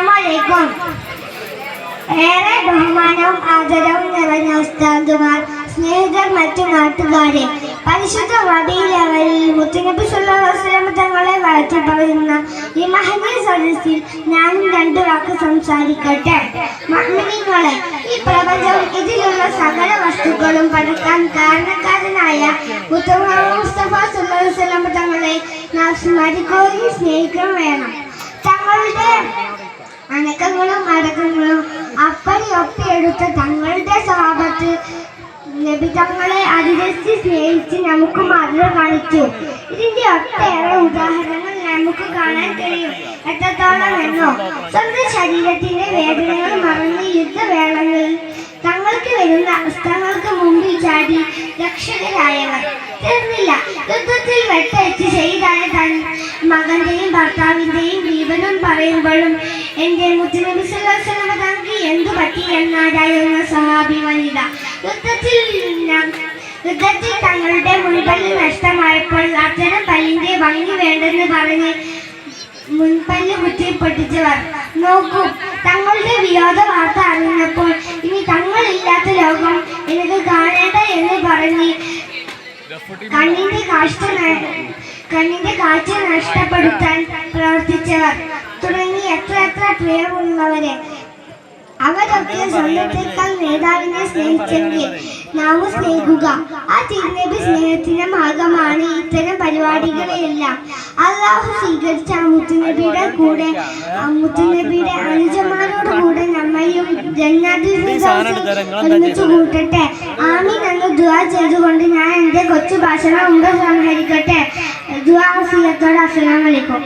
അസ്സലാമലൈക്കും. ഏറെ ബഹുമാനവും ആദരവും നിറഞ്ഞ ഉസ്താദുമാർ, സ്നേഹിതർ, മറ്റു നാട്ടുകാരെ, പരിശുദ്ധ റബീഉൽ അവ്വലിൽ മുത്തുനബി സ്വല്ലല്ലാഹു അലൈഹി വസല്ലം തങ്ങളെ വാഴ്ത്തി പറയുന്ന ഈ മഹനീയ സദസ്സിൽ ഞാനും രണ്ടു വാക്ക് സംസാരിക്കട്ടെ. മുഅ്മിനീങ്ങളെ, ഈ പ്രപഞ്ചവും ഇതിലുള്ള സകല വസ്തുക്കളും പടക്കാൻ കാരണക്കാരനായ മുസ്തഫ സ്വല്ലല്ലാഹു അലൈഹി വസല്ലം തങ്ങളെ നാം സ്മരിക്കുകയും സ്നേഹിക്കുകയും വേണം. തങ്ങളുടെ അണക്കങ്ങളും അടക്കങ്ങളും അപ്പടി ഒപ്പിയെടുത്ത തങ്ങളുടെ സ്വഭാവത്ത് നബി തങ്ങളെ അതിരച്ച് സ്നേഹിച്ച് നമുക്ക് മാതൃക കാണിച്ചു. ഇതിന്റെ ഒട്ടേറെ ഉദാഹരണങ്ങൾ നമുക്ക് കാണാൻ കഴിയും. എത്രത്തോളം എന്നോ, സ്വന്തം ശരീരത്തിന്റെ വേദനകൾ മറന്ന് യുദ്ധവേളകളിൽ തങ്ങൾക്ക് വരുന്ന അസ്ത്രങ്ങൾക്ക് മുമ്പിൽ ചാടി രക്ഷകരായവർ തീർന്നില്ല. യുദ്ധത്തിൽ വെട്ടേറ്റ് ചെയ്തായ തൻ മകന്റെയും ഭർത്താവിന്റെയും ജീവനും പറയുമ്പോഴും എന്റെ മുത്തുനബി സ്വല്ലല്ലാഹു അലൈഹി വസല്ലം തങ്ങൾക്ക് എന്തു പറ്റി എന്നാരായുന്ന സഹാബി വനിത യുദ്ധത്തിൽ തങ്ങളുടെ മുൻപല്ല് നഷ്ടമായപ്പോൾ അത്തരം പല്ലിന്റെ ഭംഗി വേണ്ടെന്ന് പറഞ്ഞ് മുൻപല്ല് കുത്തിപ്പൊട്ടിച്ചവർ. നോക്കൂ, തങ്ങളുടെ വിയോധ വാർത്ത അറിഞ്ഞപ്പോൾ ഇനി തങ്ങളില്ലാത്ത ലോകം എനിക്ക് കാണേണ്ട എന്ന് പറഞ്ഞ് കണ്ണിന്റെ കാഴ്ച നഷ്ടപ്പെടുത്താൻ പ്രവർത്തിച്ചവർ തുടങ്ങി എത്ര പ്രിയമുള്ളവരെ. അവരൊക്കെ സ്വന്തത്തേക്കാൾ നേതാവിനെ സ്നേഹിച്ചെങ്കിൽ നാം സ്നേഹിക്കുക. ആ തിരുനബി സ്നേഹത്തിന്റെ മാർഗമാണ് ഇത്തരം പരിപാടികളെല്ലാം. അള്ളാഹു സ്വീകരിച്ച മുത്തുനബിയുടെ കൂടെ മുത്തുനബിയുടെ അനുജന്മാരോട് കൂടെ നമ്മയും ഒരുമിച്ച് കൂട്ടട്ടെ. ആമീൻ എന്ന് ദുആ ചെയ്തുകൊണ്ട് ഞാൻ എൻ്റെ കൊച്ചു ഭാഷണം സംഹരിക്കട്ടെ. ദുആ വസിയത്തോടെ അസ്സലാമു അലൈക്കും.